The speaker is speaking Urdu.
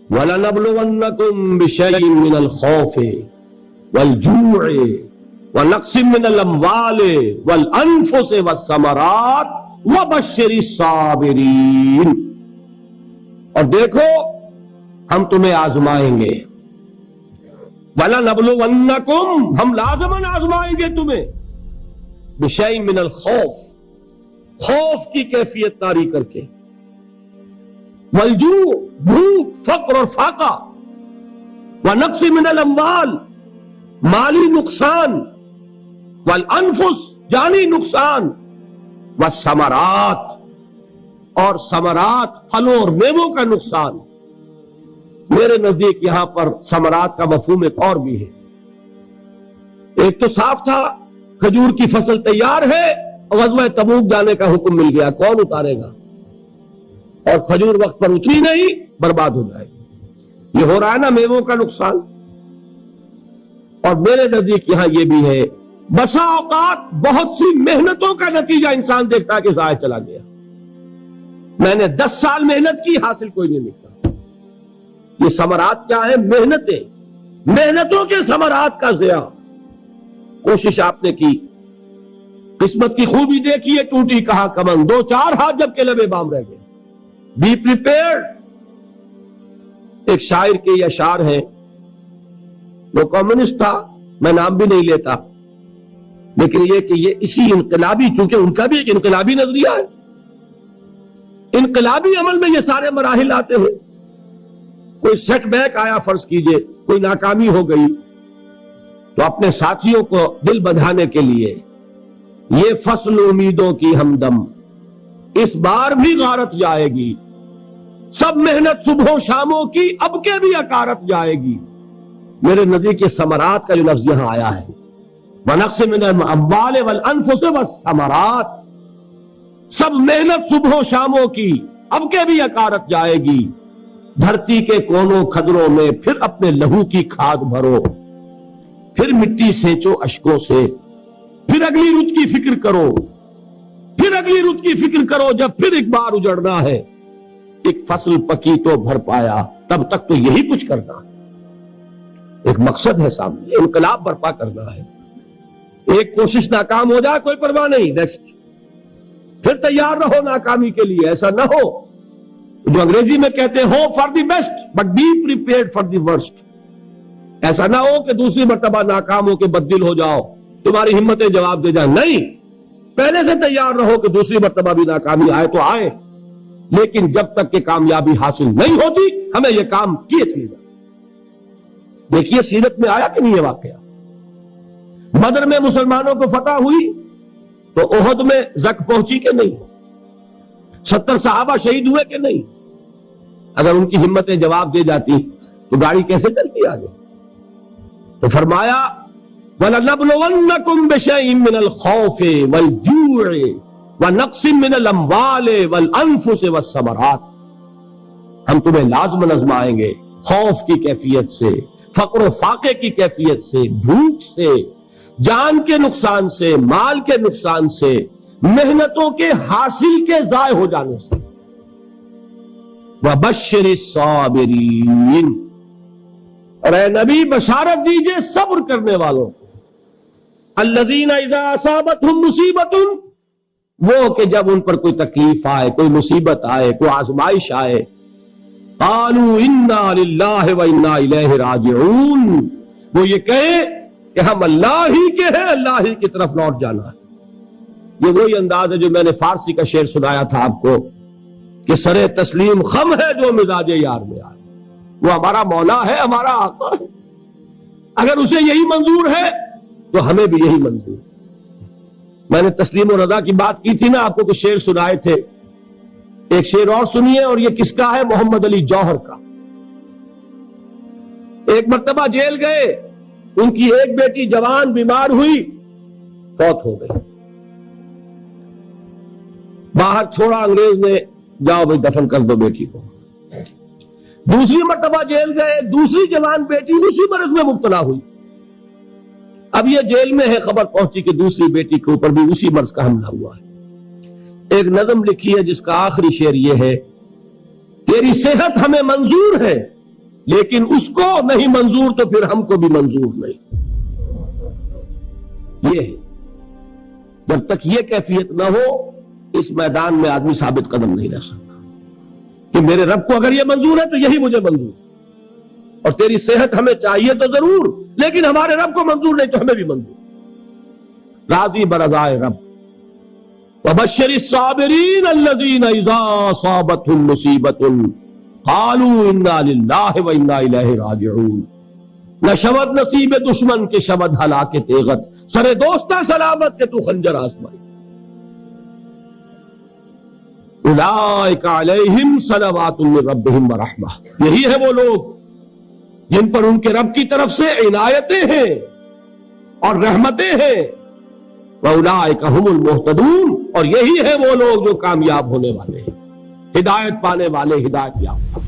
وَلَنَبْلُوَنَّكُمْ بِشَيْءٍ مِّنَ الْخَوْفِ وَالْجُوعِ وَنَقْصٍ مِّنَ الْأَمْوَالِ وَالْأَنفُسِ وَالثَّمَرَاتِ وَبَشِّرِ الصَّابِرِينَ، اور دیکھو ہم تمہیں آزمائیں گے، وَلَنَبْلُوَنَّكُمْ ہم لازماً آزمائیں گے تمہیں، بِشَيْءٍ مِّنَ الْخَوْفِ خوف کی کیفیت طاری کر کے، والجوع بھوک فقر اور فاقہ، ونقص من الاموال مالی نقصان، والانفس جانی نقصان، والثمرات اور ثمرات پھلوں اور میووں کا نقصان۔ میرے نزدیک یہاں پر ثمرات کا مفہوم ایک اور بھی ہے۔ ایک تو صاف تھا کھجور کی فصل تیار ہے، غزوہ تبوک جانے کا حکم مل گیا، کون اتارے گا؟ اور کھجور وقت پر اتری نہیں، برباد ہو جائے گی۔ یہ ہو رہا ہے نا میووں کا نقصان۔ اور میرے نزدیک یہاں یہ بھی ہے، بسا اوقات بہت سی محنتوں کا نتیجہ انسان دیکھتا ہے کہ ضائع چلا گیا، میں نے 10 سال محنت کی، حاصل کوئی نہیں نکلا۔ یہ ثمرات کیا ہیں؟ محنتیں، محنتوں کے ثمرات کا ضیاع۔ کوشش آپ نے کی، قسمت کی خوبی دیکھیے، ٹوٹی کہاں کمن، 2-4 ہاتھ جب کے لبے بام رہ گئے۔ Be prepared. ایک شاعر کے یہ اشعار ہیں، وہ کمیونسٹ تھا، میں نام بھی نہیں لیتا، لیکن یہ کہ یہ اسی انقلابی، چونکہ ان کا بھی ایک انقلابی نظریہ ہے، انقلابی عمل میں یہ سارے مراحل آتے ہیں۔ کوئی سیٹ بیک آیا، فرض کیجئے کوئی ناکامی ہو گئی، تو اپنے ساتھیوں کو دل بندھانے کے لیے یہ فصل امیدوں کی ہمدم اس بار بھی غارت جائے گی، سب محنت صبح شاموں کی اب کے بھی اکارت جائے گی۔ میرے نزدیک یہ ثمرات کا جو لفظ یہاں آیا ہے، وَنَقْصٍ مِّنَ الْأَمْوَالِ وَالْأَنفُسِ وَالثَّمَرَاتِ، سب محنت صبح شاموں کی اب کے بھی اکارت جائے گی۔ دھرتی کے کونوں کھدروں میں پھر اپنے لہو کی کھاد بھرو، پھر مٹی سینچو اشکوں سے، پھر اگلی رت کی فکر کرو، پھر اگلی رت کی فکر کرو، جب پھر ایک بار اجڑنا ہے۔ ایک فصل پکی تو بھر پایا، تب تک تو یہی کچھ کرنا ہے۔ ایک مقصد ہے سامنے، انقلاب برپا کرنا ہے۔ ایک کوشش ناکام ہو جائے کوئی پرواہ نہیں، نیکسٹ، پھر تیار رہو ناکامی کے لیے۔ ایسا نہ ہو جو انگریزی میں کہتے ہیں hope for the best but be prepared for the worst. ایسا نہ ہو کہ دوسری مرتبہ ناکام ہو کے بددل ہو جاؤ، تمہاری ہمتیں جواب دے جائیں، نہیں، پہلے سے تیار رہو کہ دوسری مرتبہ بھی ناکامی آئے تو آئے، لیکن جب تک کہ کامیابی حاصل نہیں ہوتی ہمیں یہ کام کیے چلے جائیں۔ دیکھیے سیرت میں آیا کہ نہیں یہ واقعہ؟ بدر میں مسلمانوں کو فتح ہوئی تو احد میں زک پہنچی کہ نہیں؟ 70 صحابہ شہید ہوئے کہ نہیں؟ اگر ان کی ہمتیں جواب دے جاتی تو گاڑی کیسے چلتی آگے؟ تو فرمایا وَلَنَبْلُوَنَّكُمْ بِشَيْءٍ مِّنَ الْخَوْفِ وَالْجُوعِ وَنَقْصٍ مِّنَ الْأَمْوَالِ وَالْأَنفُسِ وَالثَّمَرَاتِ، ہم تمہیں لازم آزمائیں گے، خوف کی کیفیت سے، فقر و فاقے کی کیفیت سے، بھوک سے، جان کے نقصان سے، مال کے نقصان سے، محنتوں کے حاصل کے ضائع ہو جانے سے۔ وَبَشِّرِ الصَّابِرِينَ، اور اے نبی بشارت دیجئے صبر کرنے والوں کو، الذین اذا اصابتہم مصیبت، وہ کہ جب ان پر کوئی تکلیف آئے، کوئی مصیبت آئے، کوئی آزمائش آئے، قالوا انا للہ وانا الیہ راجعون، وہ یہ کہے کہ ہم اللہ ہی کے ہیں، اللہ ہی کی طرف لوٹ جانا ہے۔ یہ وہی انداز ہے جو میں نے فارسی کا شعر سنایا تھا آپ کو کہ سر تسلیم خم ہے جو مزاج یار میں آئے۔ وہ ہمارا مولا ہے، ہمارا آقا ہے، اگر اسے یہی منظور ہے تو ہمیں بھی یہی منظور ہے۔ میں نے تسلیم و رضا کی بات کی تھی نا، آپ کو کچھ شعر سنائے تھے، ایک شعر اور سنیے، اور یہ کس کا ہے؟ محمد علی جوہر کا۔ ایک مرتبہ جیل گئے، ان کی ایک بیٹی جوان بیمار ہوئی، فوت ہو گئی، باہر چھوڑا انگریز نے، جاؤ بھائی دفن کر دو بیٹی کو۔ دوسری مرتبہ جیل گئے، دوسری جوان بیٹی اسی مرض میں مبتلا ہوئی، اب یہ جیل میں ہے، خبر پہنچی کہ دوسری بیٹی کے اوپر بھی اسی مرض کا حملہ ہوا ہے۔ ایک نظم لکھی ہے جس کا آخری شعر یہ ہے، تیری صحت ہمیں منظور ہے لیکن اس کو نہیں منظور تو پھر ہم کو بھی منظور نہیں. یہ ہے. جب تک یہ کیفیت نہ ہو اس میدان میں آدمی ثابت قدم نہیں رہ سکتا کہ میرے رب کو اگر یہ منظور ہے تو یہی مجھے منظور ہے. اور تیری صحت ہمیں چاہیے تو ضرور، لیکن ہمارے رب کو منظور نہیں تو ہمیں بھی منظور. راضی برضائے رب. وبشر الصابرین الذین اذا اصابتهم مصیبۃ قالوا انا للہ وانا الیہ راجعون. نہ شود نصیب دشمن کے شود ہلاک تیغت، سر دوستہ سلامت کے تو خنجر آزمائی. اولئک علیہم صلوات من ربہم ورحمہ. یہی ہے وہ لوگ جن پر ان کے رب کی طرف سے عنایتیں ہیں اور رحمتیں ہیں. وَأُولَٰئِكَ هُمُ الْمُهْتَدُونَ. اور یہی ہے وہ لوگ جو کامیاب ہونے والے ہیں، ہدایت پانے والے، ہدایت یافتہ.